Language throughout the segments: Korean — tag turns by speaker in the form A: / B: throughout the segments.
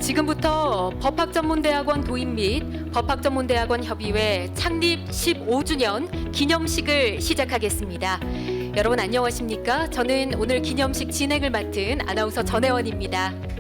A: 지금부터 법학전문대학원 도입 및 법학전문대학원 협의회 창립 15주년 기념식을 시작하겠습니다. 여러분 안녕하십니까? 저는 오늘 기념식 진행을 맡은 아나운서 전혜원입니다.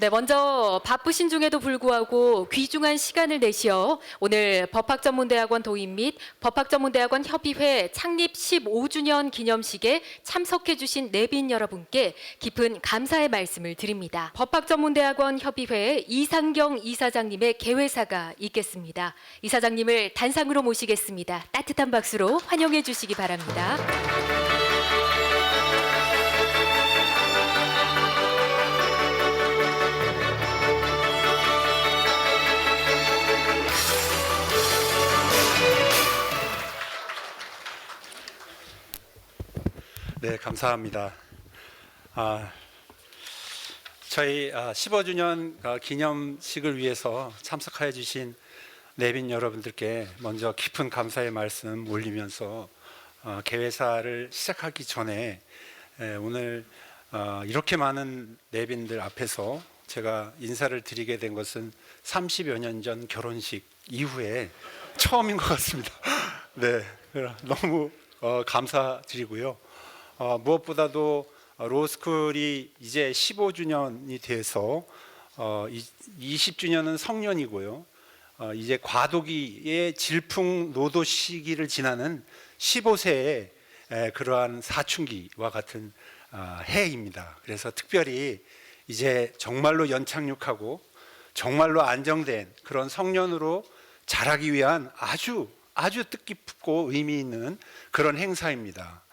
A: 네, 먼저 바쁘신 중에도 불구하고 귀중한 시간을 내시어 오늘 법학전문대학원 도입 및 법학전문대학원 협의회 창립 15주년 기념식에 참석해 주신 내빈 여러분께 깊은 감사의 말씀을 드립니다. 법학전문대학원 협의회 이상경 이사장님의 개회사가 있겠습니다. 이사장님을 단상으로 모시겠습니다. 따뜻한 박수로 환영해 주시기 바랍니다.
B: 네, 감사합니다. 저희 15주년 기념식을 위해서 참석하여 주신 내빈 여러분들께 먼저 깊은 감사의 말씀 올리면서 개회사를 시작하기 전에 오늘 이렇게 많은 내빈들 앞에서 제가 인사를 드리게 된 것은 30여 년 전 결혼식 이후에 처음인 것 같습니다. 네, 너무 감사드리고요. 무엇보다도 로스쿨이 이제 15주년이 돼서 20주년은 성년이고요. 이제 과도기의 질풍노도 시기를 지나는 15세의 그러한 사춘기와 같은 해입니다. 그래서 특별히 이제 정말로 연착륙하고 정말로 안정된 그런 성년으로 자라기 위한 아주 뜻깊고 의미 있는 그런 행사입니다.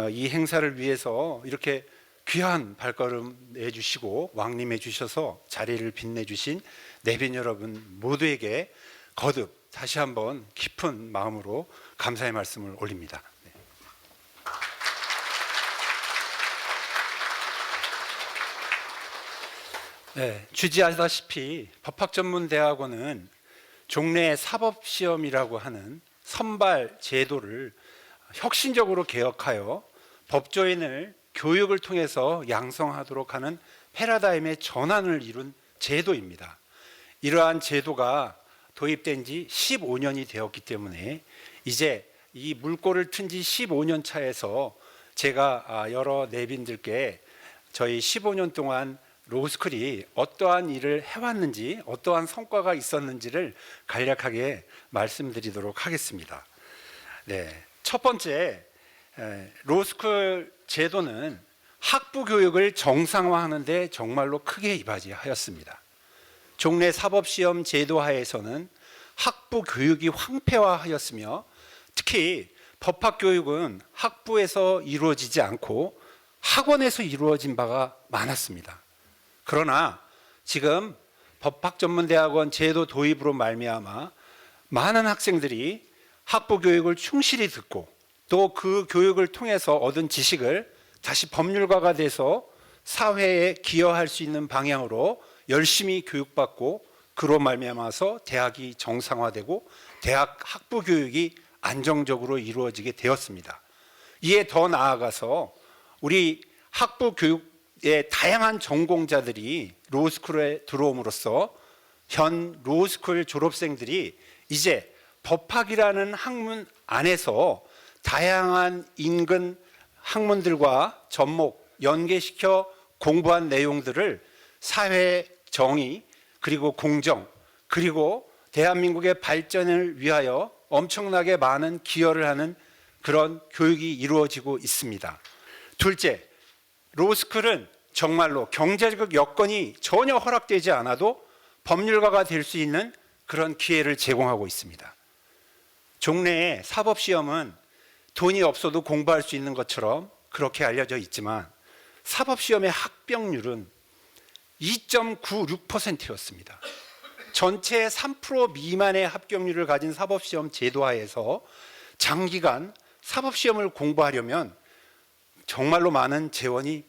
B: 이 행사를 위해서 이렇게 귀한 발걸음 내주시고 왕림해 주셔서 자리를 빛내주신 내빈 여러분 모두에게 거듭 다시 한번 깊은 마음으로 감사의 말씀을 올립니다. 네, 주지하다시피 법학전문대학원은 종래 사법시험이라고 하는 선발 제도를 혁신적으로 개혁하여 법조인을 교육을 통해서 양성하도록 하는 패러다임의 전환을 이룬 제도입니다. 이러한 제도가 도입된 지 15년이 되었기 때문에 이제 이 물꼬를 튼 지 15년 차에서 제가 여러 내빈들께 저희 15년 동안 로스쿨이 어떠한 일을 해왔는지 어떠한 성과가 있었는지를 간략하게 말씀드리도록 하겠습니다. 네. 첫 번째, 로스쿨 제도는 학부 교육을 정상화하는 데 정말로 크게 이바지하였습니다. 종래 사법시험 제도 하에서는 학부 교육이 황폐화하였으며 특히 법학 교육은 학부에서 이루어지지 않고 학원에서 이루어진 바가 많았습니다. 그러나 지금 법학전문대학원 제도 도입으로 말미암아 많은 학생들이 학부 교육을 충실히 듣고 또 그 교육을 통해서 얻은 지식을 다시 법률가가 돼서 사회에 기여할 수 있는 방향으로 열심히 교육받고 그로 말미암아서 대학이 정상화되고 대학 학부 교육이 안정적으로 이루어지게 되었습니다. 이에 더 나아가서 우리 학부 교육의 다양한 전공자들이 로스쿨에 들어옴으로써 현 로스쿨 졸업생들이 이제 법학이라는 학문 안에서 다양한 인근 학문들과 접목, 연계시켜 공부한 내용들을 사회 정의, 그리고 공정, 그리고 대한민국의 발전을 위하여 엄청나게 많은 기여를 하는 그런 교육이 이루어지고 있습니다. 둘째, 로스쿨은 정말로 경제적 여건이 전혀 허락되지 않아도 법률가가 될 수 있는 그런 기회를 제공하고 있습니다. 종래의 사법시험은 돈이 없어도 공부할 수 있는 것처럼 그렇게 알려져 있지만 사법시험의 합격률은 2.96%였습니다. 전체 3% 미만의 합격률을 가진 사법시험 제도하에서 장기간 사법시험을 공부하려면 정말로 많은 재원이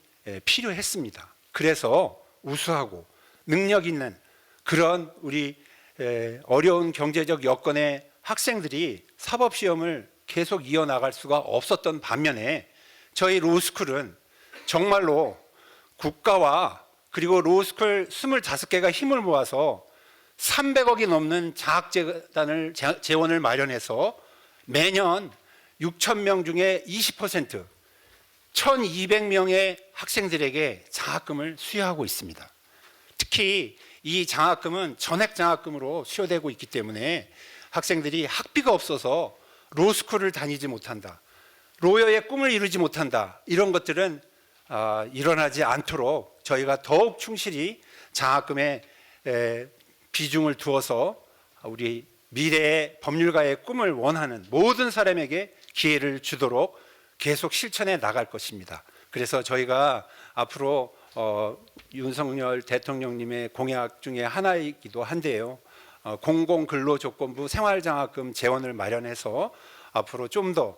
B: 필요했습니다. 그래서 우수하고 능력 있는 그런 우리 어려운 경제적 여건의 학생들이 사법시험을 계속 이어나갈 수가 없었던 반면에 저희 로스쿨은 정말로 국가와 그리고 로스쿨 25개가 힘을 모아서 300억이 넘는 장학재단을 재원을 마련해서 매년 6,000명 중에 20% 1,200명의 학생들에게 장학금을 수여하고 있습니다. 특히 이 장학금은 전액 장학금으로 수여되고 있기 때문에 학생들이 학비가 없어서 로스쿨을 다니지 못한다, 로여의 꿈을 이루지 못한다, 이런 것들은 일어나지 않도록 저희가 더욱 충실히 장학금에 비중을 두어서 우리 미래의 법률가의 꿈을 원하는 모든 사람에게 기회를 주도록 계속 실천해 나갈 것입니다. 그래서 저희가 앞으로 윤석열 대통령님의 공약 중에 하나이기도 한데요. 공공근로조건부 생활장학금 재원을 마련해서 앞으로 좀 더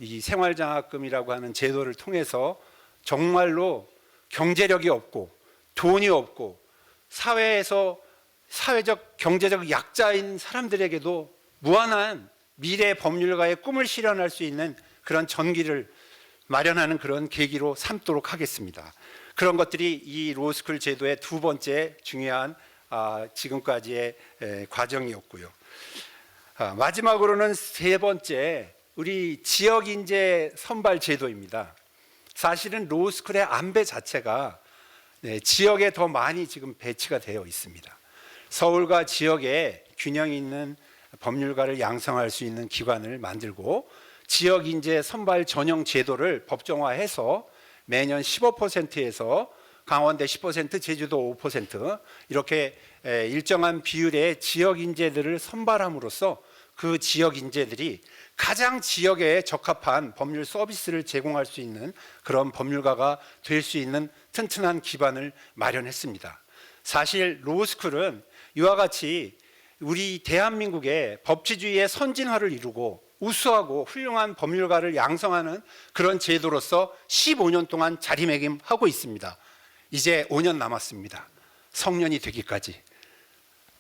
B: 이 생활장학금이라고 하는 제도를 통해서 정말로 경제력이 없고 돈이 없고 사회에서 사회적 경제적 약자인 사람들에게도 무한한 미래 법률가의 꿈을 실현할 수 있는 그런 전기를 마련하는 그런 계기로 삼도록 하겠습니다. 그런 것들이 이 로스쿨 제도의 두 번째 중요한 지금까지의 과정이었고요. 마지막으로는 세 번째, 우리 지역 인재 선발 제도입니다. 사실은 로스쿨의 안배 자체가 지역에 더 많이 지금 배치가 되어 있습니다. 서울과 지역에 균형 있는 법률가를 양성할 수 있는 기관을 만들고 지역 인재 선발 전형 제도를 법정화해서 매년 15%에서 강원대 10%, 제주도 5% 이렇게 일정한 비율의 지역 인재들을 선발함으로써 그 지역 인재들이 가장 지역에 적합한 법률 서비스를 제공할 수 있는 그런 법률가가 될 수 있는 튼튼한 기반을 마련했습니다. 사실 로스쿨은 이와 같이 우리 대한민국의 법치주의의 선진화를 이루고 우수하고 훌륭한 법률가를 양성하는 그런 제도로서 15년 동안 자리매김하고 있습니다. 이제 5년 남았습니다. 성년이 되기까지.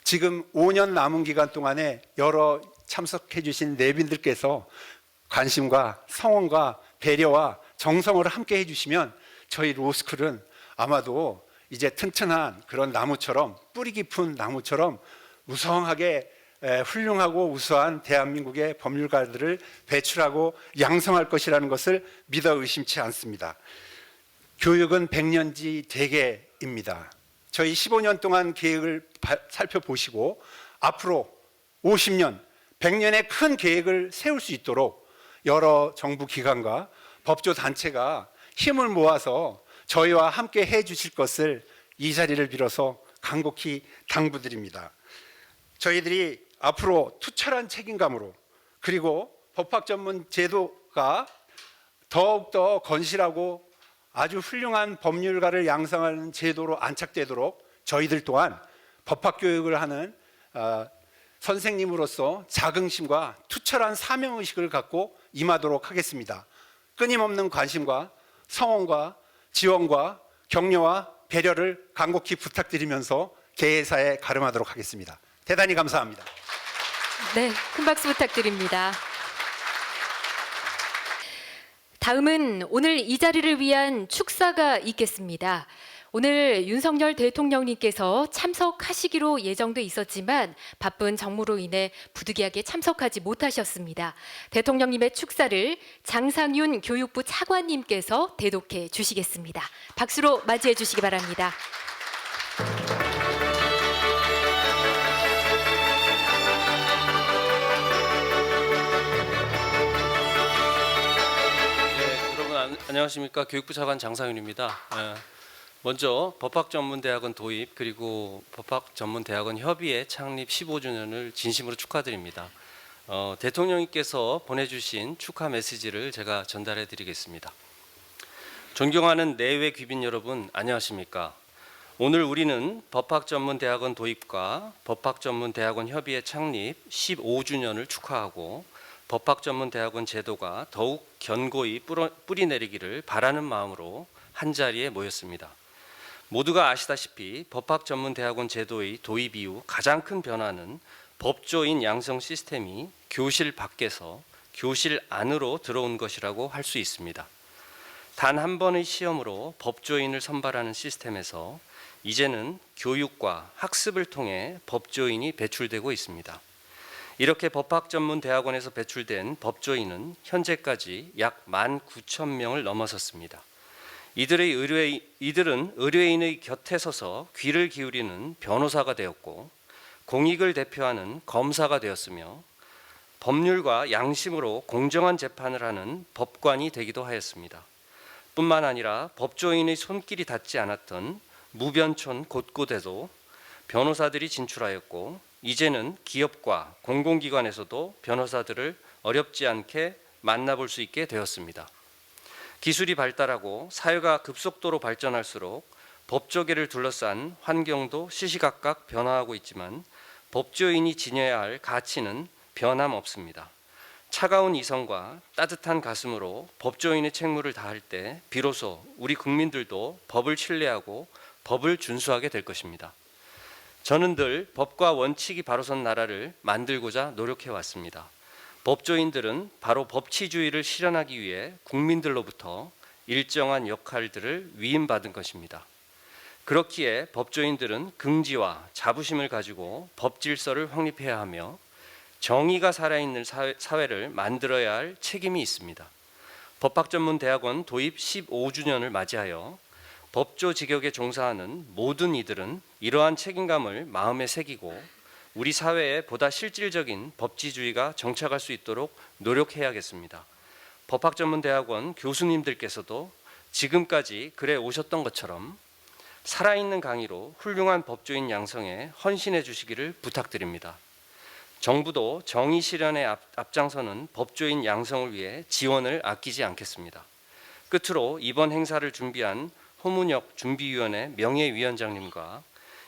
B: 지금 5년 남은 기간 동안에 여러 참석해 주신 내빈들께서 관심과 성원과 배려와 정성을 함께 해주시면 저희 로스쿨은 아마도 이제 튼튼한 그런 나무처럼, 뿌리 깊은 나무처럼 우성하게 훌륭하고 우수한 대한민국의 법률가들을 배출하고 양성할 것이라는 것을 믿어 의심치 않습니다. 교육은 백년지 대계입니다. 저희 15년 동안 계획을 살펴보시고 앞으로 50년, 100년의 큰 계획을 세울 수 있도록 여러 정부 기관과 법조 단체가 힘을 모아서 저희와 함께 해 주실 것을 이 자리를 빌어서 간곡히 당부드립니다. 저희들이 앞으로 투철한 책임감으로 그리고 법학 전문 제도가 더욱더 건실하고 아주 훌륭한 법률가를 양성하는 제도로 안착되도록 저희들 또한 법학 교육을 하는 선생님으로서 자긍심과 투철한 사명의식을 갖고 임하도록 하겠습니다. 끊임없는 관심과 성원과 지원과 격려와 배려를 간곡히 부탁드리면서 개회사에 가름하도록 하겠습니다. 대단히 감사합니다.
A: 네, 큰 박수 부탁드립니다. 다음은 오늘 이 자리를 위한 축사가 있겠습니다. 오늘 윤석열 대통령님께서 참석하시기로 예정돼 있었지만 바쁜 정무로 인해 부득이하게 참석하지 못하셨습니다. 대통령님의 축사를 장상윤 교육부 차관님께서 대독해 주시겠습니다. 박수로 맞이해 주시기 바랍니다.
C: 안녕하십니까. 교육부 차관 장상윤입니다. 먼저 법학전문대학원 도입 그리고 법학전문대학원 협의회 창립 15주년을 진심으로 축하드립니다. 대통령님께서 보내주신 축하 메시지를 제가 전달해 드리겠습니다. 존경하는 내외 귀빈 여러분, 안녕하십니까. 오늘 우리는 법학전문대학원 도입과 법학전문대학원 협의회 창립 15주년을 축하하고 법학전문대학원 제도가 더욱 견고히 뿌리내리기를 바라는 마음으로 한자리에 모였습니다. 모두가 아시다시피 법학전문대학원 제도의 도입 이후 가장 큰 변화는 법조인 양성 시스템이 교실 밖에서 교실 안으로 들어온 것이라고 할 수 있습니다. 단 한 번의 시험으로 법조인을 선발하는 시스템에서 이제는 교육과 학습을 통해 법조인이 배출되고 있습니다. 이렇게 법학전문대학원에서 배출된 법조인은 현재까지 약 19,000명을 넘어섰습니다. 이들은 의뢰인의 곁에 서서 귀를 기울이는 변호사가 되었고 공익을 대표하는 검사가 되었으며 법률과 양심으로 공정한 재판을 하는 법관이 되기도 하였습니다. 뿐만 아니라 법조인의 손길이 닿지 않았던 무변촌 곳곳에도 변호사들이 진출하였고 이제는 기업과 공공기관에서도 변호사들을 어렵지 않게 만나볼 수 있게 되었습니다. 기술이 발달하고 사회가 급속도로 발전할수록 법조계를 둘러싼 환경도 시시각각 변화하고 있지만 법조인이 지녀야 할 가치는 변함없습니다. 차가운 이성과 따뜻한 가슴으로 법조인의 책무를 다할 때 비로소 우리 국민들도 법을 신뢰하고 법을 준수하게 될 것입니다. 저는 늘 법과 원칙이 바로 선 나라를 만들고자 노력해 왔습니다. 법조인들은 바로 법치주의를 실현하기 위해 국민들로부터 일정한 역할들을 위임받은 것입니다. 그렇기에 법조인들은 긍지와 자부심을 가지고 법질서를 확립해야 하며 정의가 살아있는 사회를 만들어야 할 책임이 있습니다. 법학전문대학원 도입 15주년을 맞이하여 법조 직역에 종사하는 모든 이들은 이러한 책임감을 마음에 새기고 우리 사회에 보다 실질적인 법치주의가 정착할 수 있도록 노력해야겠습니다. 법학전문대학원 교수님들께서도 지금까지 그래 오셨던 것처럼 살아있는 강의로 훌륭한 법조인 양성에 헌신해 주시기를 부탁드립니다. 정부도 정의 실현에 앞장서는 법조인 양성을 위해 지원을 아끼지 않겠습니다. 끝으로 이번 행사를 준비한 호문혁 준비위원회 명예위원장님과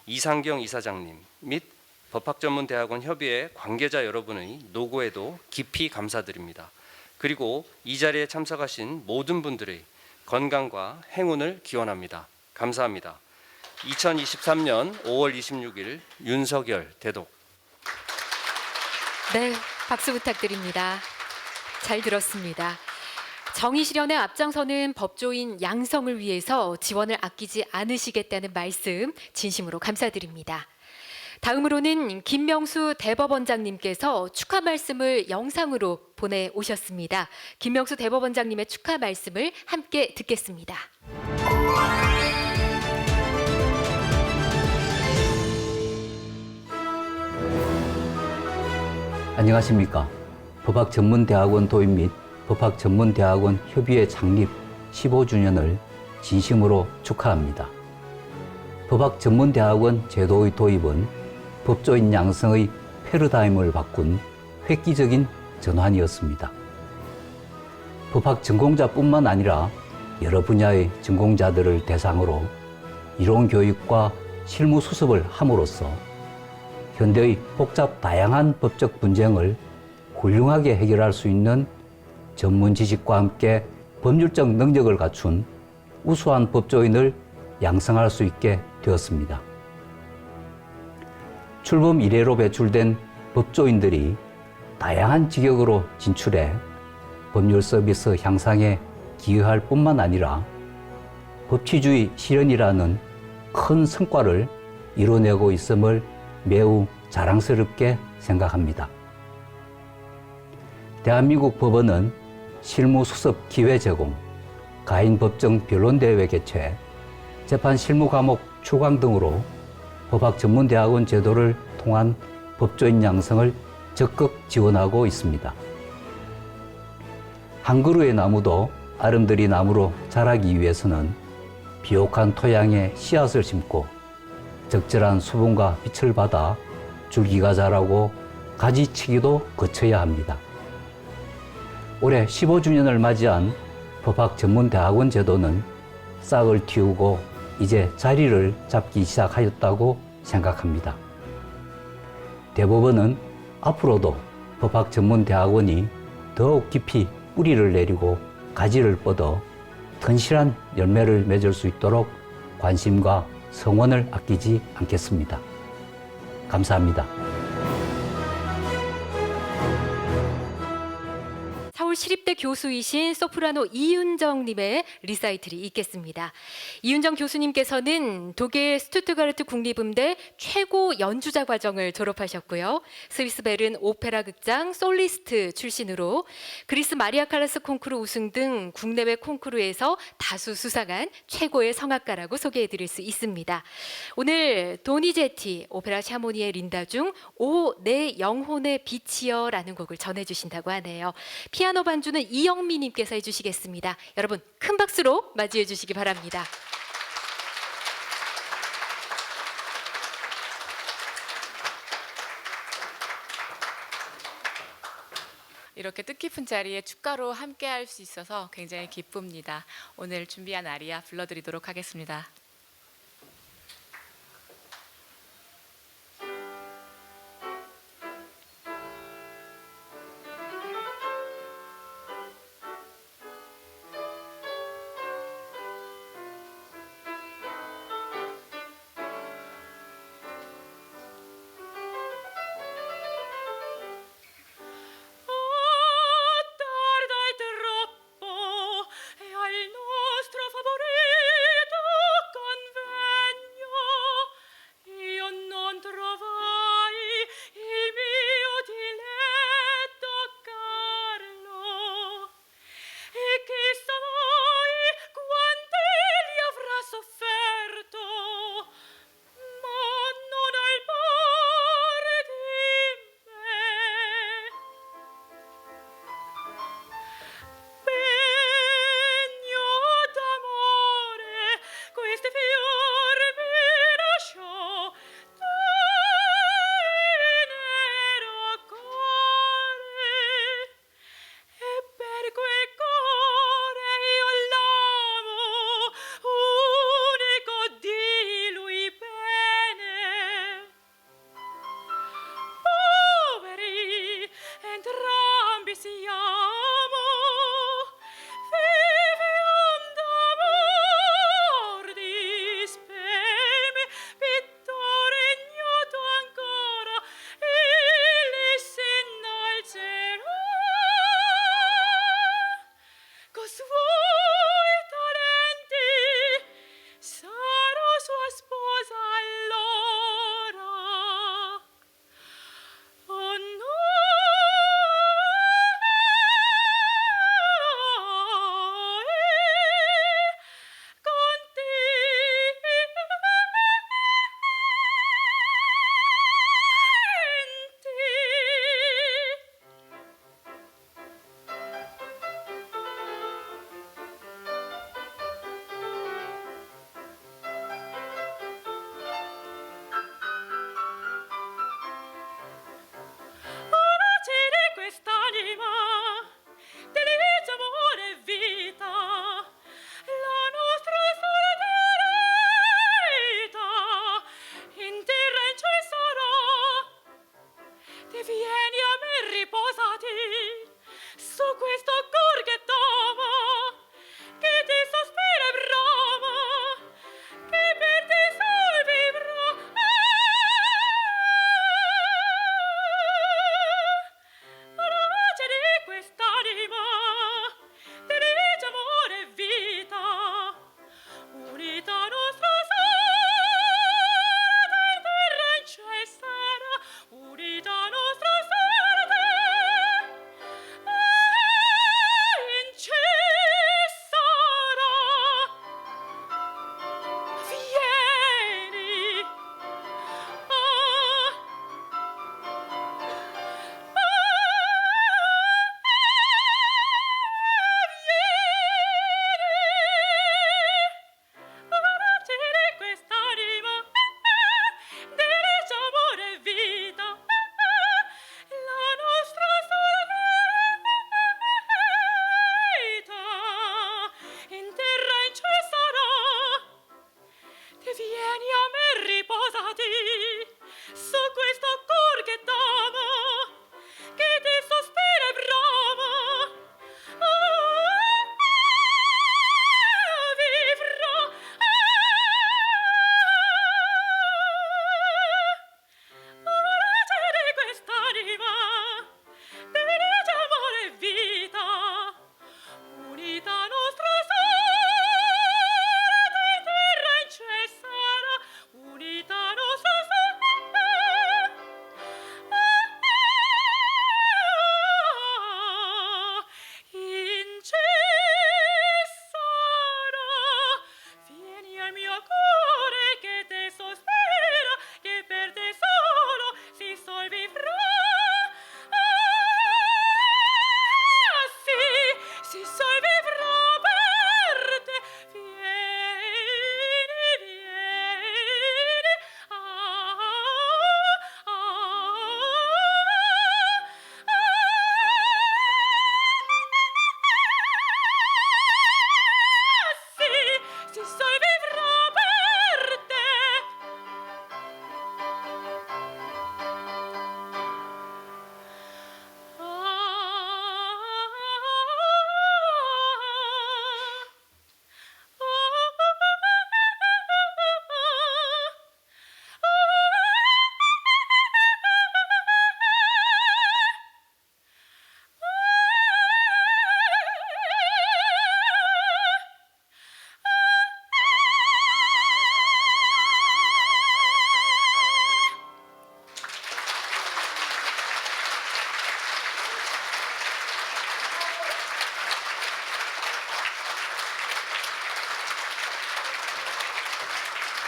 C: 이상경 이사장님 및 법학전문대학원 협의회 관계자 여러분의 노고에도 깊이 감사드립니다. 그리고 이 자리에 참석하신 모든 분들의 건강과 행운을 기원합니다. 감사합니다. 2023년 5월 26일 윤석열 대독.
A: 네, 박수 부탁드립니다. 잘 들었습니다. 정의 실현에 앞장서는 법조인 양성을 위해서 지원을 아끼지 않으시겠다는 말씀 진심으로 감사드립니다. 다음으로는 김명수 대법원장님께서 축하 말씀을 영상으로 보내오셨습니다. 김명수 대법원장님의 축하 말씀을 함께 듣겠습니다.
D: 안녕하십니까. 법학전문대학원 도입 및 법학전문대학원 협의회 창립 15주년을 진심으로 축하합니다. 법학전문대학원 제도의 도입은 법조인 양성의 패러다임을 바꾼 획기적인 전환이었습니다. 법학 전공자뿐만 아니라 여러 분야의 전공자들을 대상으로 이론 교육과 실무 수습을 함으로써 현대의 복잡 다양한 법적 분쟁을 훌륭하게 해결할 수 있는 전문 지식과 함께 법률적 능력을 갖춘 우수한 법조인을 양성할 수 있게 되었습니다. 출범 이래로 배출된 법조인들이 다양한 직역으로 진출해 법률 서비스 향상에 기여할 뿐만 아니라 법치주의 실현이라는 큰 성과를 이뤄내고 있음을 매우 자랑스럽게 생각합니다. 대한민국 법원은 실무 수습 기회 제공, 가인 법정 변론대회 개최, 재판 실무 과목 추강 등으로 법학전문대학원 제도를 통한 법조인 양성을 적극 지원하고 있습니다. 한 그루의 나무도 아름드리 나무로 자라기 위해서는 비옥한 토양에 씨앗을 심고 적절한 수분과 빛을 받아 줄기가 자라고 가지치기도 거쳐야 합니다. 올해 15주년을 맞이한 법학전문대학원 제도는 싹을 틔우고 이제 자리를 잡기 시작하였다고 생각합니다. 대법원은 앞으로도 법학전문대학원이 더욱 깊이 뿌리를 내리고 가지를 뻗어 튼실한 열매를 맺을 수 있도록 관심과 성원을 아끼지 않겠습니다. 감사합니다.
A: 시립대 교수이신 소프라노 이윤정님의 리사이틀이 있겠습니다. 이윤정 교수님께서는 독일 스투트가르트 국립음대 최고 연주자 과정을 졸업하셨고요. 스위스 베른 오페라 극장 솔리스트 출신으로 그리스 마리아 칼라스 콩쿠르 우승 등 국내외 콩쿠르에서 다수 수상한 최고의 성악가라고 소개해드릴 수 있습니다. 오늘 도니제티 오페라 샤모니의 린다 중 오 내 영혼의 빛이여라는 곡을 전해주신다고 하네요. 피아노 반주는 이영미님께서 해주시겠습니다. 여러분 큰 박수로 맞이해 주시기 바랍니다.
E: 이렇게 뜻깊은 자리에 축가로 함께할 수 있어서 굉장히 기쁩니다. 오늘 준비한 아리아 불러드리도록 하겠습니다.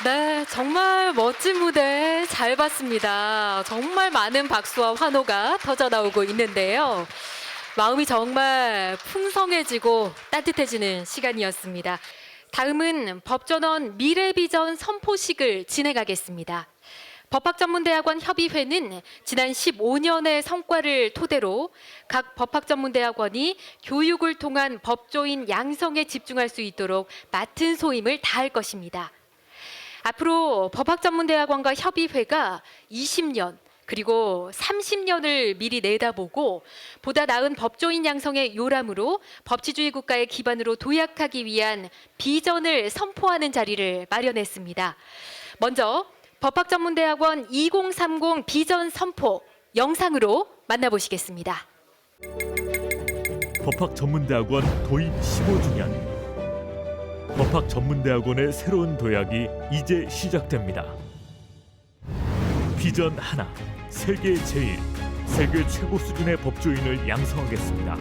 A: 네, 정말 멋진 무대 잘 봤습니다. 정말 많은 박수와 환호가 터져 나오고 있는데요. 마음이 정말 풍성해지고 따뜻해지는 시간이었습니다. 다음은 법전원 미래비전 선포식을 진행하겠습니다. 법학전문대학원 협의회는 지난 15년의 성과를 토대로 각 법학전문대학원이 교육을 통한 법조인 양성에 집중할 수 있도록 맡은 소임을 다할 것입니다. 앞으로 법학전문대학원과 협의회가 20년 그리고 30년을 미리 내다보고 보다 나은 법조인 양성의 요람으로 법치주의 국가의 기반으로 도약하기 위한 비전을 선포하는 자리를 마련했습니다. 먼저 법학전문대학원 2030 비전 선포 영상으로 만나보시겠습니다.
F: 법학전문대학원 도입 15주년. 법학전문대학원의 새로운 도약이 이제 시작됩니다. 비전 하나, 세계 제일, 세계 최고 수준의 법조인을 양성하겠습니다.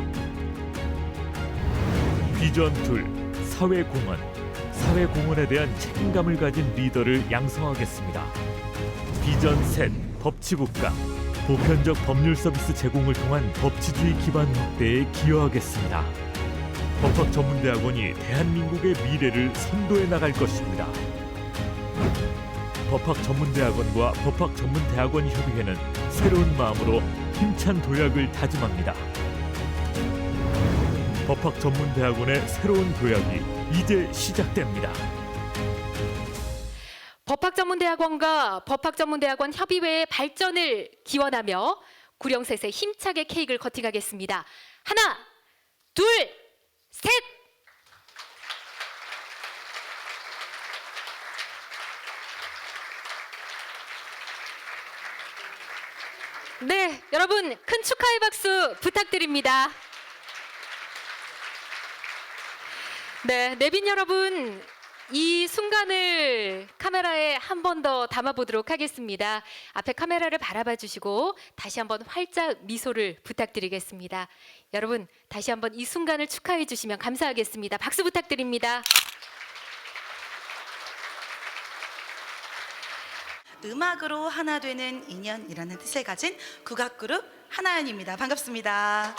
F: 비전 둘, 사회공헌, 사회공헌에 대한 책임감을 가진 리더를 양성하겠습니다. 비전 셋, 법치국가, 보편적 법률 서비스 제공을 통한 법치주의 기반 확대에 기여하겠습니다. 법학전문대학원이 대한민국의 미래를 선도해 나갈 것입니다. 법학전문대학원과 법학전문대학원협의회는 새로운 마음으로 힘찬 도약을 다짐합니다. 법학전문대학원의 새로운 도약이 이제 시작됩니다.
A: 법학전문대학원과 법학전문대학원 협의회의 발전을 기원하며 구령셋의 힘차게 케이크를 커팅하겠습니다. 하나, 둘, 셋! 네, 여러분 큰 축하의 박수 부탁드립니다. 네, 내빈 여러분, 이 순간을 카메라에 한 번 더 담아보도록 하겠습니다. 앞에 카메라를 바라봐 주시고 다시 한번 활짝 미소를 부탁드리겠습니다. 여러분, 다시 한번 이 순간을 축하해 주시면 감사하겠습니다. 박수 부탁드립니다.
G: 음악으로 하나 되는 인연이라는 뜻을 가진 국악그룹 하나연입니다. 반갑습니다.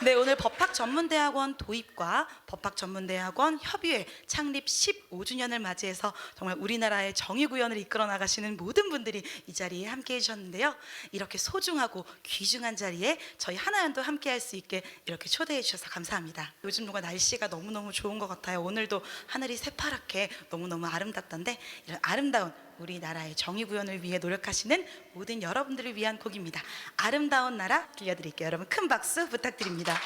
G: 네, 오늘 법학전문대학원 도입과 법학전문대학원 협의회 창립 15주년을 맞이해서 정말 우리나라의 정의구현을 이끌어 나가시는 모든 분들이 이 자리에 함께해 주셨는데요. 이렇게 소중하고 귀중한 자리에 저희 하나연도 함께할 수 있게 이렇게 초대해 주셔서 감사합니다. 요즘 뭔가 날씨가 너무너무 좋은 것 같아요. 오늘도 하늘이 새파랗게 너무너무 아름답던데 이런 아름다운 우리나라의 정의구현을 위해 노력하시는 모든 여러분들을 위한 곡입니다. 아름다운 나라 들려드릴게요. 여러분 큰 박수 부탁드립니다.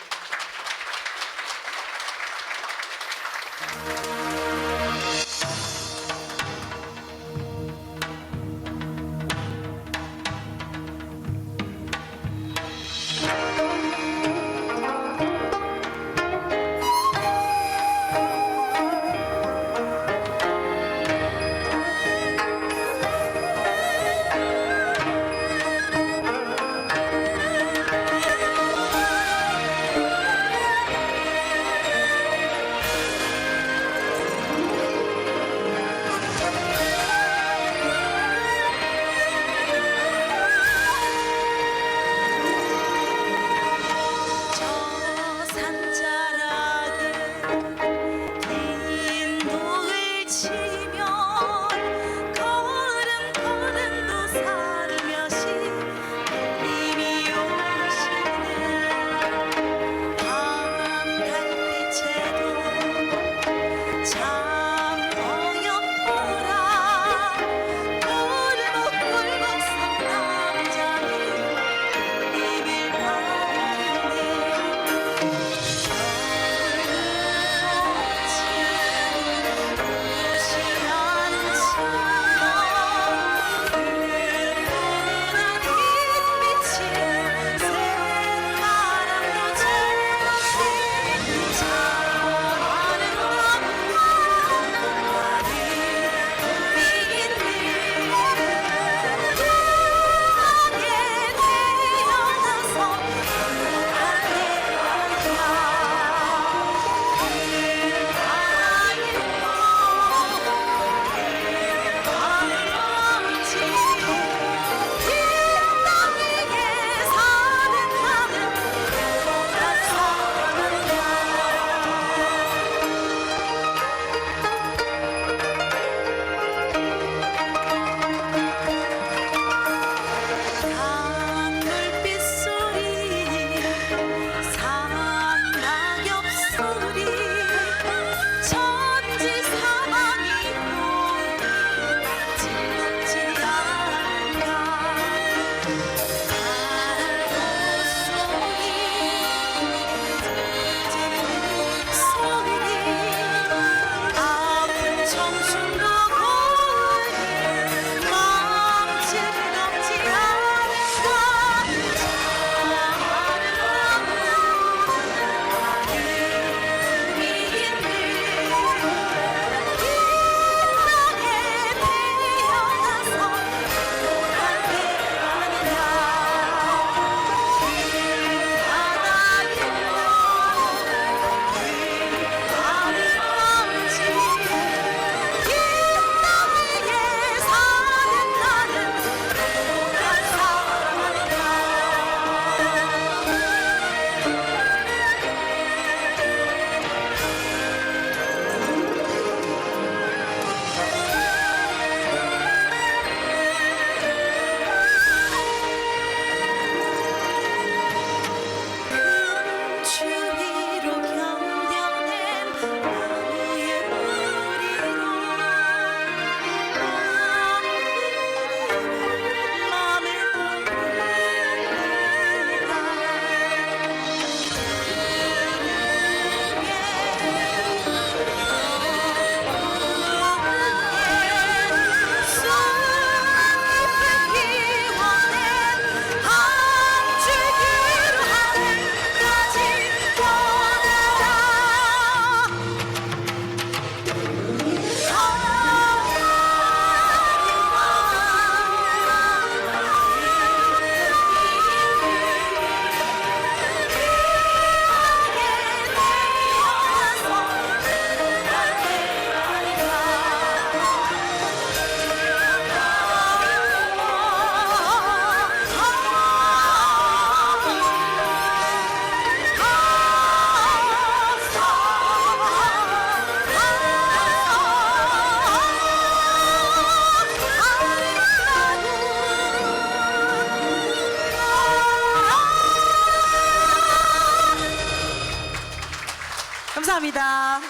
G: 감사합니다.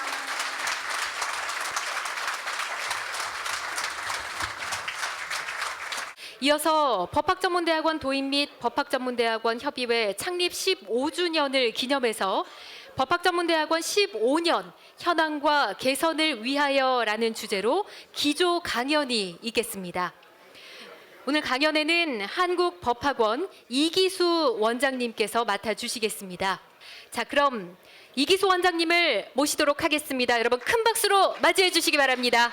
A: 이어서 법학전문대학원 도입 및 법학전문대학원 협의회 창립 15주년을 기념해서 법학전문대학원 15년 현황과 개선을 위하여라는 주제로 기조 강연이 있겠습니다. 오늘 강연에는 한국법학원 이기수 원장님께서 맡아주시겠습니다. 자, 그럼 이기수 원장님을 모시도록 하겠습니다. 여러분 큰 박수로 맞이해 주시기 바랍니다.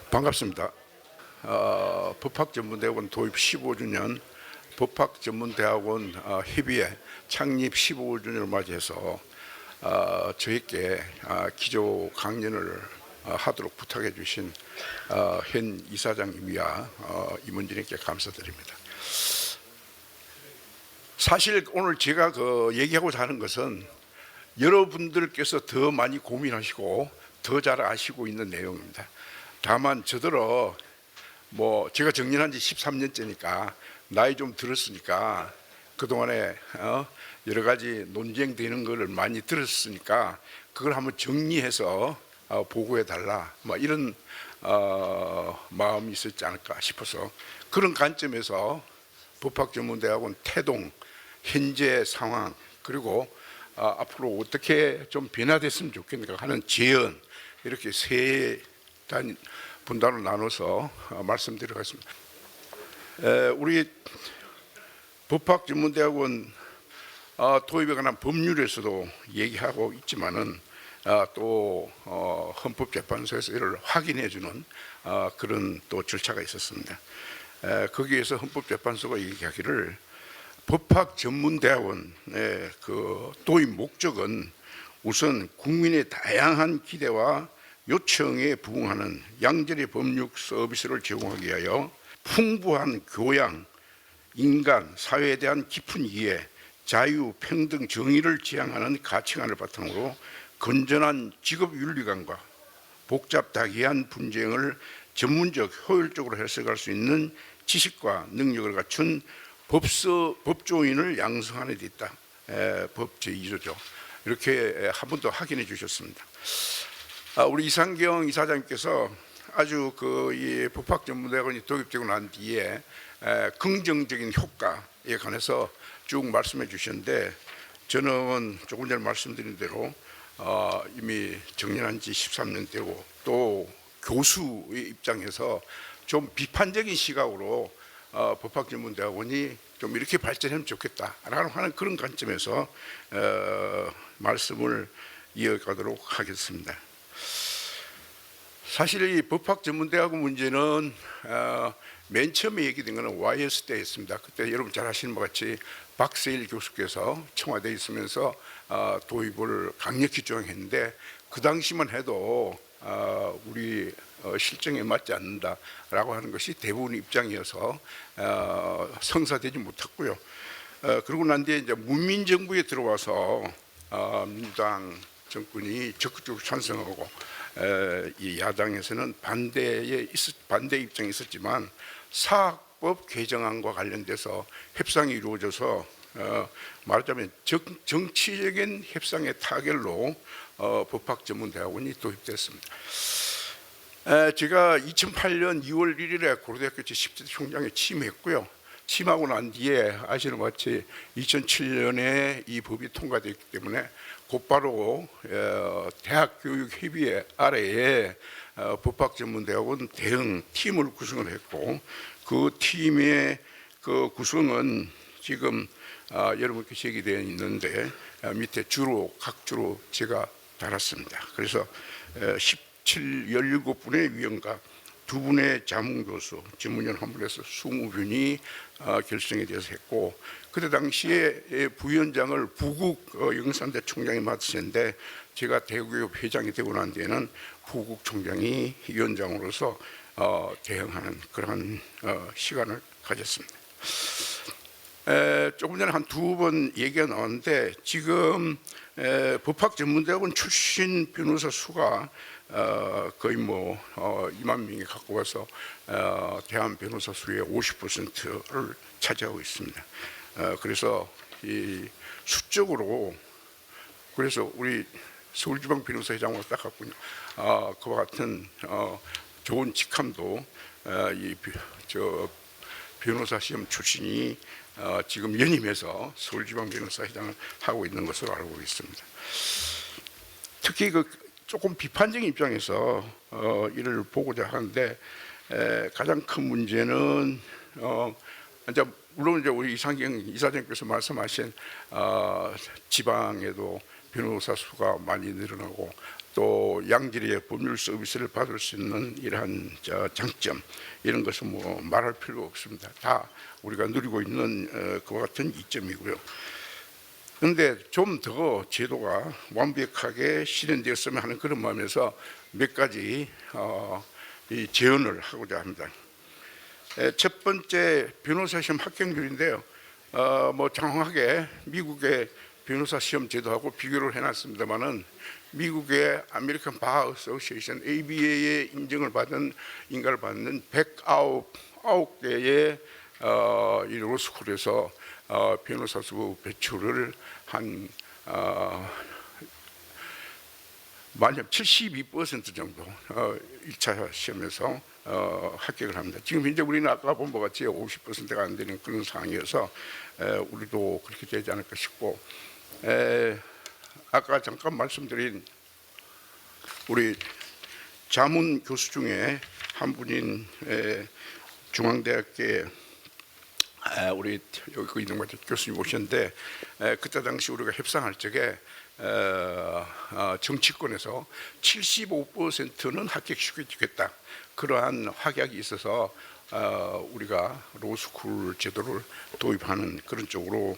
H: 반갑습니다. 법학전문대학원 도입 15주년 법학전문대학원 협의회 창립 15주년을 맞이해서 저에게 기조 강연을 하도록 부탁해 주신 현 이사장님이야 임원진에게 감사드립니다. 사실 오늘 제가 얘기하고자 하는 것은 여러분들께서 더 많이 고민하시고 더 잘 아시고 있는 내용입니다. 다만 저더러 제가 정년한 지 13년째니까 나이 좀 들었으니까 그동안에 여러 가지 논쟁되는 것을 많이 들었으니까 그걸 한번 정리해서 보고해 달라 이런 마음이 있었지 않을까 싶어서 그런 관점에서 법학전문대학원 태동, 현재 상황 그리고 앞으로 어떻게 좀 변화됐으면 좋겠는가 하는 제언 이렇게 세 분단으로 나눠서 말씀드리겠습니다. 우리 법학전문대학원 도입에 관한 법률에서도 얘기하고 있지만은 또 헌법재판소에서 이를 확인해주는 그런 또 절차가 있었습니다. 거기에서 헌법재판소가 얘기하기를 법학전문대학원의 그 도입 목적은 우선 국민의 다양한 기대와 요청에 부응하는 양질의 법률 서비스를 제공하기 위하여 풍부한 교양, 인간, 사회에 대한 깊은 이해, 자유, 평등, 정의를 지향하는 가치관을 바탕으로 건전한 직업 윤리관과 복잡다기한 분쟁을 전문적, 효율적으로 해석할 수 있는 지식과 능력을 갖춘 법조인을 양성하는 데 있다. 법 제2조죠. 이렇게 한 번 더 확인해 주셨습니다. 우리 이상경 이사장님께서 아주 이 법학전문대학원이 도입되고 난 뒤에 긍정적인 효과에 관해서 쭉 말씀해 주셨는데 저는 조금 전에 말씀드린 대로 이미 정년한 지 13년 되고 또 교수의 입장에서 좀 비판적인 시각으로 법학전문대학원이 좀 이렇게 발전하면 좋겠다라고 하는 그런 관점에서 말씀을 이어가도록 하겠습니다. 사실 이 법학전문대학원 문제는 맨 처음에 얘기된 것은 YS 때였습니다. 그때 여러분 잘 아시는 것 같이 박세일 교수께서 청와대에 있으면서 도입을 강력히 주장했는데 그 당시만 해도 우리 실정에 맞지 않는다라고 하는 것이 대부분의 입장이어서 성사되지 못했고요. 그러고 난 뒤에 이제 문민정부에 들어와서 민주당 정권이 적극적으로 찬성하고 이 야당에서는 반대 입장이 있었지만 사학법 개정안과 관련돼서 협상이 이루어져서 말하자면 정치적인 협상의 타결로 법학전문대학원이 도입됐습니다. 제가 2008년 2월 1일에 고려대학교 제10대 총장에 취임했고요. 취임하고 난 뒤에 아시는 것 같이 2007년에 이 법이 통과됐기 때문에 곧바로 대학교육협의회 아래에 법학전문대학원 대응 팀을 구성을 했고 그 팀의 그 구성은 지금 여러분께 제기되어 있는데 밑에 각 주로 제가 달았습니다. 그래서 17분의 위원과 2분의 자문교수, 전문위원 한 분에서 20분이 결성이 되어서 했고 그때 당시에 부위원장을 부국 영산대 총장이 맡으셨는데 제가 대구교육 회장이 되고 난 뒤에는 부국 총장이 위원장으로서 대응하는 그러한 시간을 가졌습니다. 조금 전에 한 2번 얘기가 나왔는데 지금 법학전문대학원 출신 변호사 수가 거의 뭐 2만 명이 갖고 와서 대한 변호사 수의 50%를 차지하고 있습니다. 그래서 이 수적으로 그래서 우리 서울지방변호사회장으로 딱 갔군요. 그와 같은 좋은 직함도 저 변호사 시험 출신이 지금 연임해서 서울지방변호사회장을 하고 있는 것으로 알고 있습니다. 특히 그 조금 비판적인 입장에서 이를 보고자 하는데 가장 큰 문제는 이제 물론 이제 우리 이상경 이사장께서 말씀하신 지방에도 변호사 수가 많이 늘어나고 또 양질의 법률 서비스를 받을 수 있는 이러한 장점 이런 것은 뭐 말할 필요 없습니다. 다 우리가 누리고 있는 그와 같은 이점이고요. 그런데 좀 더 제도가 완벽하게 실현되었으면 하는 그런 마음에서 몇 가지 이 제언을 하고자 합니다. 첫 번째 변호사 시험 합격률인데요. 뭐 장황하게 미국의 변호사 시험 제도하고 비교를 해놨습니다만은 미국의 아메리칸 바 어소시에이션 ABA의 인증을 받은 인가를 받는 109개의 이 로스쿨에서 변호사 수 배출을 한 만약 72% 정도 1차 시험에서 합격을 합니다. 지금 현재 우리는 아까 본 것 같이 50%가 안 되는 그런 상황이어서 우리도 그렇게 되지 않을까 싶고 아까 잠깐 말씀드린 우리 자문 교수 중에 한 분인 중앙대학교의 우리 여기 있는 것 같은 교수님 오셨는데 그때 당시 우리가 협상할 적에 정치권에서 75%는 합격시켜주겠다 그러한 확약이 있어서 우리가 로스쿨 제도를 도입하는 그런 쪽으로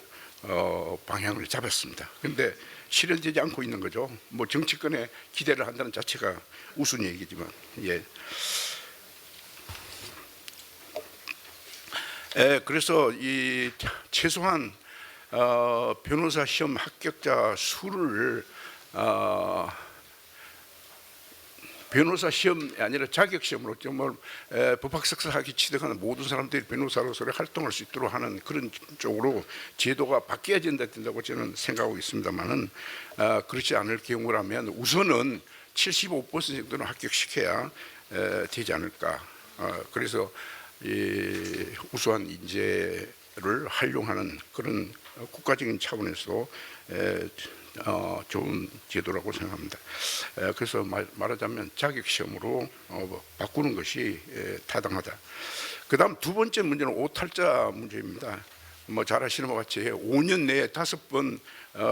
H: 방향을 잡았습니다. 그런데 실현되지 않고 있는 거죠. 뭐 정치권에 기대를 한다는 자체가 우스운 얘기지만 예. 그래서 이 최소한 변호사 시험 합격자 수를 변호사 시험이 아니라 자격 시험으로 정말 법학 석사 학위 취득하는 모든 사람들이 변호사로서 활동할 수 있도록 하는 그런 쪽으로 제도가 바뀌어야 된다고 저는 생각하고 있습니다만은 그렇지 않을 경우라면 우선은 75% 정도는 합격시켜야 되지 않을까. 그래서 이 우수한 인재를 활용하는 그런 국가적인 차원에서 좋은 제도라고 생각합니다. 그래서 말하자면 자격시험으로 바꾸는 것이 타당하다. 그 다음 두 번째 문제는 오탈자 문제입니다. 뭐 잘 아시는 것 같이 5년 내에 5번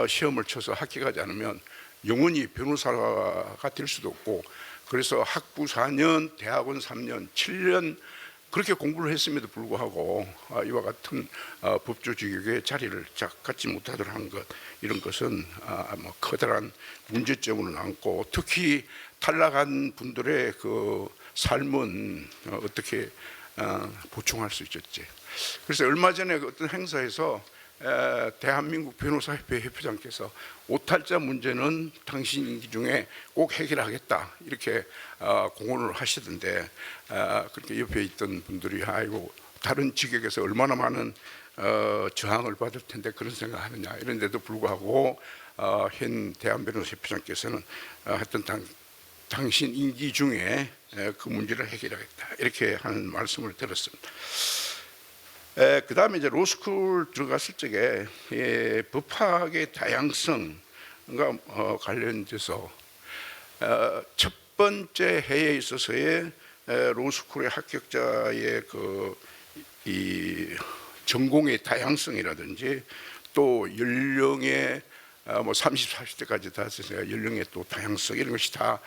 H: 시험을 쳐서 합격하지 않으면 영원히 변호사가 될 수도 없고 그래서 학부 4년, 대학원 3년, 7년 그렇게 공부를 했음에도 불구하고 이와 같은 법조직의 자리를 갖지 못하도록 한 것 이런 것은 뭐 커다란 문제점으로 남고 특히 탈락한 분들의 그 삶은 어떻게 보충할 수 있었지. 그래서 얼마 전에 어떤 행사에서 대한민국 변호사협회 협회장께서 오탈자 문제는 당신 임기 중에 꼭 해결하겠다 이렇게 공언을 하시던데 그렇게 옆에 있던 분들이 아이고 다른 직역에서 얼마나 많은 저항을 받을 텐데 그런 생각하느냐 이런데도 불구하고 현 대한변호사협회장께서는 하여튼 당신 임기 중에 그 문제를 해결하겠다 이렇게 하는 말씀을 들었습니다. 그 다음에 이제 로스쿨 들어갔을 적에 법학의 다양성과 관련돼서 첫 번째 해에 있어서의 로스쿨의 합격자의 이 전공의 다양성이라든지 또 연령의 뭐 30, 40대까지 다 있어서 연령의 또 다양성 이런 것이 다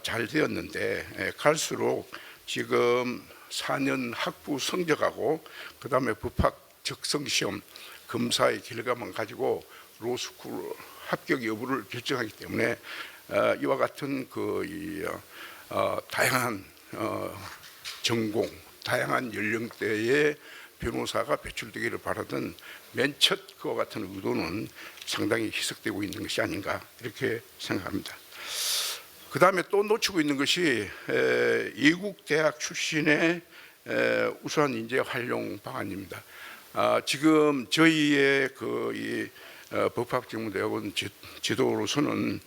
H: 잘 되었는데 갈수록 지금 4년 학부 성적하고 그 다음에 법학 적성시험 검사의 결과만 가지고 로스쿨 합격 여부를 결정하기 때문에 이와 같은 다양한 전공, 다양한 연령대의 변호사가 배출되기를 바라던 맨 첫 그와 같은 의도는 상당히 희석되고 있는 것이 아닌가 이렇게 생각합니다. 그 다음에 또 놓치고 있는 것이 예국 대학 출신의 우수한 인재 활용 방안입니다. 지금 저희의 법학전문대학원 제도로서는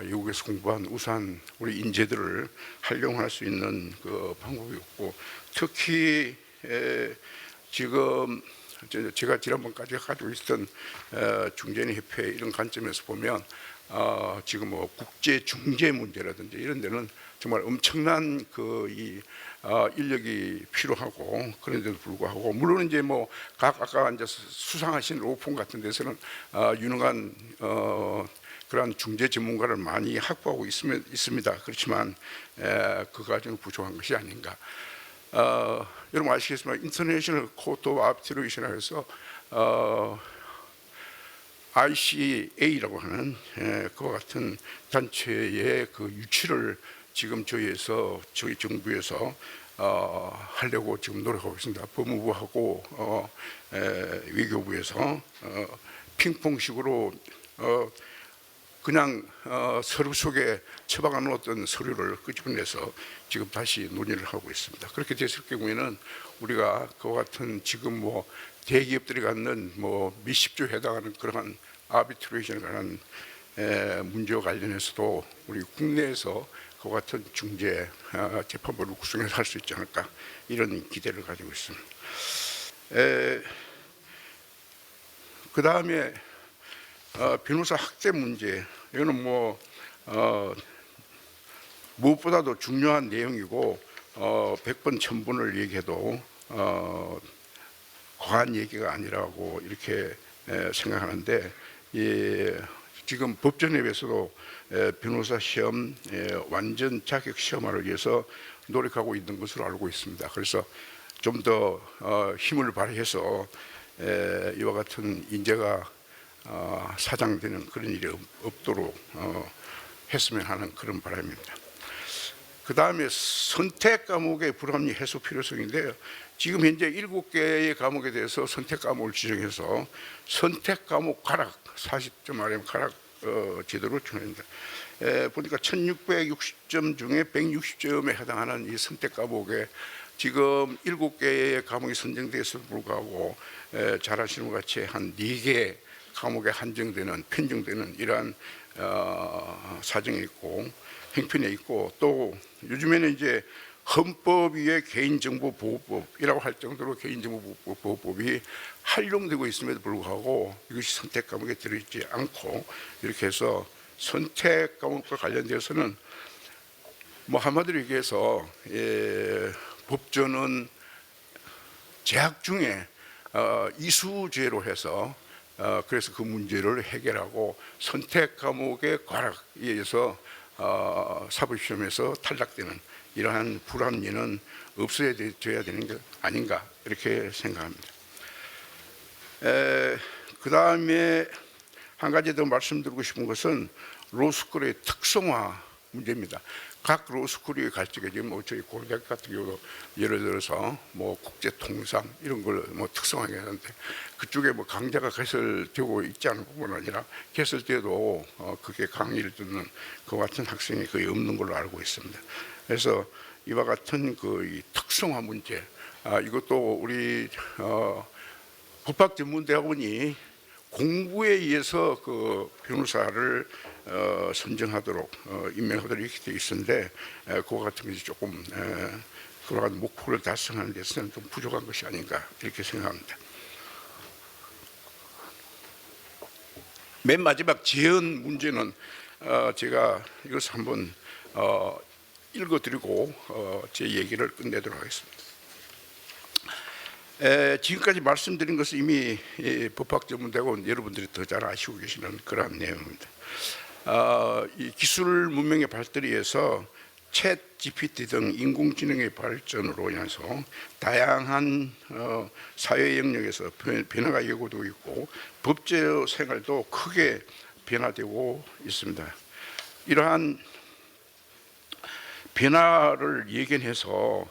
H: 외국에서 공부한 우수한 우리 인재들을 활용할 수 있는 그 방법이 없고, 특히 지금 제가 지난번까지 가지고 있었던 중재인협회 이런 관점에서 보면 지금 뭐 국제 중재 문제라든지 이런 데는 정말 엄청난 인력이 필요하고, 그런데도 불구하고 물론 이제 뭐 아까 이제 수상하신 로펌 같은 데서는 유능한 그러한 중재 전문가를 많이 확보하고 있습니다. 그렇지만 그 과정은 부족한 것이 아닌가. 여러분 아시겠지만 인터내셔널 코트 오브 아비트레이션이라고 해서 ICA라고 하는 그와 같은 단체의 그 유치를 지금 저희 정부에서 하려고 지금 노력하고 있습니다. 법무부하고 외교부에서 핑퐁식으로 그냥 서류 속에 처박아 놓았던 서류를 끄집어내서 지금 다시 논의를 하고 있습니다. 그렇게 됐을 경우에는 우리가 그와 같은 지금 뭐 대기업들이 갖는 뭐 몇십조에 해당하는 그러한 아비트레이션에 관한 문제와 관련해서도 우리 국내에서 그와 같은 중재 재판부를 구성해서 할 수 있지 않을까, 이런 기대를 가지고 있습니다. 그 다음에 변호사 학대 문제, 이거는 뭐 무엇보다도 중요한 내용이고 100번 1000번을 얘기해도 과한 얘기가 아니라고 이렇게 생각하는데, 지금 법전협에서도 변호사 시험 완전 자격 시험화를 위해서 노력하고 있는 것으로 알고 있습니다. 그래서 좀 더 힘을 발휘해서 이와 같은 인재가 사장되는 그런 일이 없도록 했으면 하는 그런 바람입니다. 그 다음에 선택 과목의 불합리 해소 필요성인데요. 지금 현재 7개의 과목에 대해서 선택 과목을 지정해서 선택 과목 가락 40점 아래면 가락 제도를 정합니다. 보니까 1660점 중에 160점에 해당하는 이 선택 과목에 지금 7개의 과목이 선정되었음에도 불구하고 잘 아시는 것 같이 한 4개 과목에 한정되는, 편중되는 이러한 사정이 있고 행편에 있고, 또 요즘에는 이제 헌법 위에 개인정보보호법이라고 할 정도로 개인정보보호법이 활용되고 있음에도 불구하고 이것이 선택 과목에 들어있지 않고, 이렇게 해서 선택 과목과 관련되어서는 뭐 한마디로 얘기해서 법조는 재학 중에 이수제로 해서 그래서 그 문제를 해결하고 선택 과목의 과락에 의해서 사법시험에서 탈락되는 이러한 불합리는 없어져야 되는 게 아닌가 이렇게 생각합니다. 그 다음에 한 가지 더 말씀드리고 싶은 것은 로스쿨의 특성화 문제입니다. 각 로스쿨이 갈적에 지금 뭐 저희 고려대학 같은 경우도 예를 들어서 뭐 국제 통상 이런 걸 뭐 특성화하게 하는데, 그쪽에 뭐 강좌가 개설되고 있지 않은 뿐만 아니라 개설돼도 그게 강의를 듣는 그 같은 학생이 거의 없는 걸로 알고 있습니다. 그래서 이와 같은 이 특성화 문제, 이것도 우리 법학전문대학원이 공부에 의해서 그 변호사를 선정하도록 임명하도록 이렇게 되어 있었는데, 그와 같은 것이 조금 그러한 목표를 달성하는 데서는 좀 부족한 것이 아닌가 이렇게 생각합니다. 맨 마지막 재헌 문제는 제가 이것을 한번 읽어드리고 제 얘기를 끝내도록 하겠습니다. 지금까지 말씀드린 것은 이미 법학전문대학원 여러분들이 더 잘 아시고 계시는 그러한 내용입니다. 이 기술 문명의 발달에 의해서 챗 GPT 등 인공지능의 발전으로 인해서 다양한 사회 영역에서 변화가 예고되고 있고 법제 생활도 크게 변화되고 있습니다. 이러한 변화를 예견해서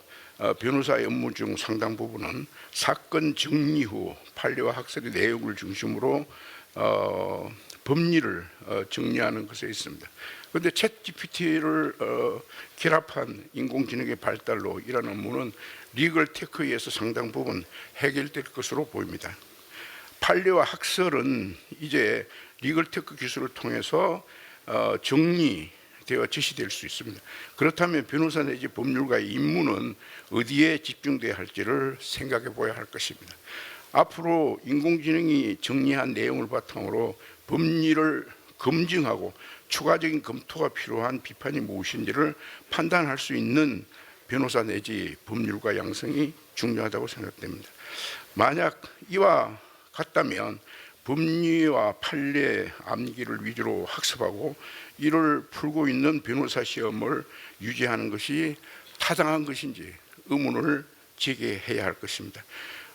H: 변호사의 업무 중 상당 부분은 사건 정리 후 판례와 학설의 내용을 중심으로 법리를 정리하는 것에 있습니다. 그런데 챗GPT를 결합한 인공지능의 발달로 이런 업무는 리걸 테크에 의해서 상당 부분 해결될 것으로 보입니다. 판례와 학설은 이제 리걸 테크 기술을 통해서 정리되어 제시될 수 있습니다. 그렇다면 변호사 내지 법률가의 임무는 어디에 집중돼야 할지를 생각해 보아야 할 것입니다. 앞으로 인공지능이 정리한 내용을 바탕으로 법리를 검증하고 추가적인 검토가 필요한 비판이 무엇인지를 판단할 수 있는 변호사 내지 법률가 양성이 중요하다고 생각됩니다. 만약 이와 같다면 법리와 판례 암기를 위주로 학습하고 이를 풀고 있는 변호사 시험을 유지하는 것이 타당한 것인지 의문을 제기해야 할 것입니다.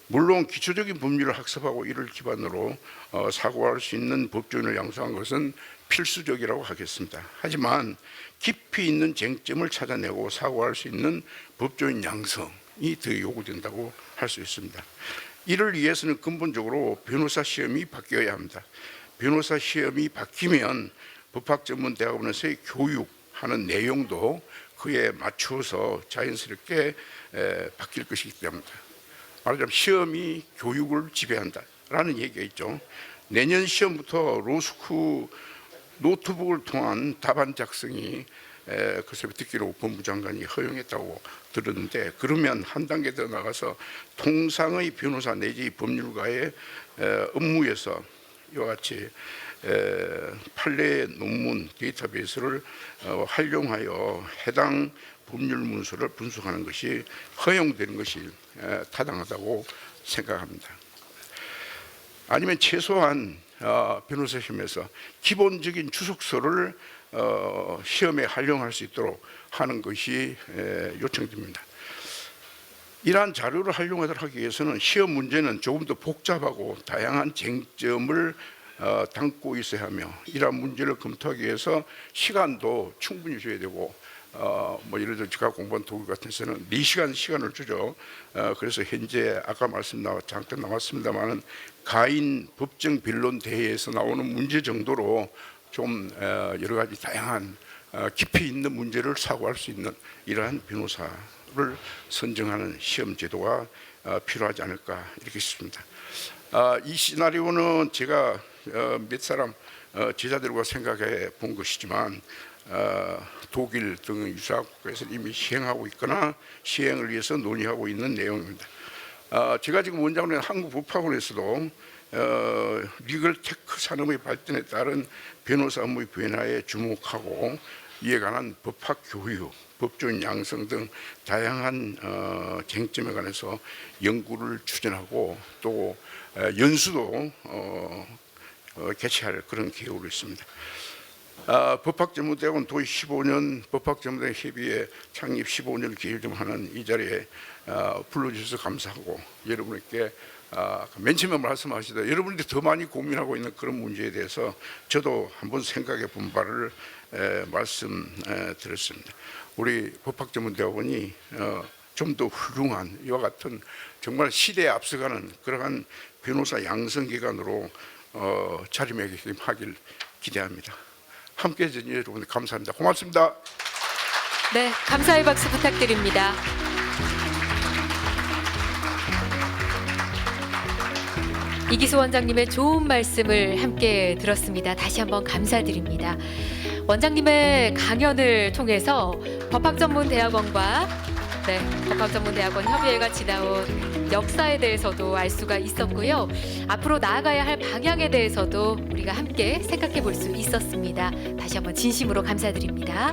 H: 물론 기초적인 법리를 학습하고 이를 기반으로 사고할 수 있는 법조인을 양성한 것은 필수적이라고 하겠습니다. 하지만 깊이 있는 쟁점을 찾아내고 사고할 수 있는 법조인 양성이 더 요구된다고 할 수 있습니다. 이를 위해서는 근본적으로 변호사 시험이 바뀌어야 합니다. 변호사 시험이 바뀌면 법학전문대학원에서의 교육하는 내용도 그에 맞추어서 자연스럽게 바뀔 것이기 때문입니다. 말하자면 시험이 교육을 지배한다라는 얘기가 있죠. 내년 시험부터 로스쿨 노트북을 통한 답안 작성이 그래서 듣기로 법무장관이 허용했다고 들었는데, 그러면 한 단계 더 나가서 통상의 변호사 내지 법률가의 업무에서 이와 같이 판례 논문 데이터베이스를 활용하여 해당 법률 문서를 분석하는 것이 허용되는 것이 타당하다고 생각합니다. 아니면 최소한 변호사 시험에서 기본적인 주석서를 시험에 활용할 수 있도록 하는 것이 요청됩니다. 이러한 자료를 활용하도록 하기 위해서는 시험 문제는 조금 더 복잡하고 다양한 쟁점을 담고 있어야 하며, 이러한 문제를 검토하기 위해서 시간도 충분히 줘야 되고, 뭐 예를 들어 제가 공부한 독일 같은 데서는 4시간 시간을 주죠. 그래서 현재 아까 잠깐 나왔습니다만은 가인 법정 변론 대회에서 나오는 문제 정도로 좀 여러 가지 다양한 깊이 있는 문제를 사고할 수 있는 이러한 변호사를 선정하는 시험 제도가 필요하지 않을까 이렇게 싶습니다. 이 시나리오는 제가 몇 사람 제자들과 생각해 본 것이지만 독일 등 유사 국가에서 이미 시행하고 있거나 시행을 위해서 논의하고 있는 내용입니다. 제가 지금 원장으로 한국법학원에서도 리걸 테크 산업의 발전에 따른 변호사 업무의 변화에 주목하고 이에 관한 법학 교육, 법조인 양성 등 다양한 쟁점에 관해서 연구를 추진하고 또 연수도 개최할 그런 계획으로 있습니다. 법학전문대학원 도입 15년 법학전문대 협의회 창립 15년을 기념하는 이 자리에 불러주셔서 감사하고, 여러분께 맨 처음에 말씀하시다 여러분들이 더 많이 고민하고 있는 그런 문제에 대해서 저도 한번 생각해 본 바를 말씀드렸습니다. 우리 법학전문대학원이 좀 더 훌륭한 이와 같은 정말 시대에 앞서가는 그러한 변호사 양성기관으로 자리매김하길 기대합니다. 함께해 주신 여러분 감사합니다. 고맙습니다.
A: 네, 감사의 박수 부탁드립니다. 이기수 원장님의 좋은 말씀을 함께 들었습니다. 다시 한번 감사드립니다. 원장님의 강연을 통해서 법학전문대학원과 법학전문대학원 협의회가 지나온 역사에 대해서도 알 수가 있었고요. 앞으로 나아가야 할 방향에 대해서도 우리가 함께 생각해 볼 수 있었습니다. 다시 한번 진심으로 감사드립니다.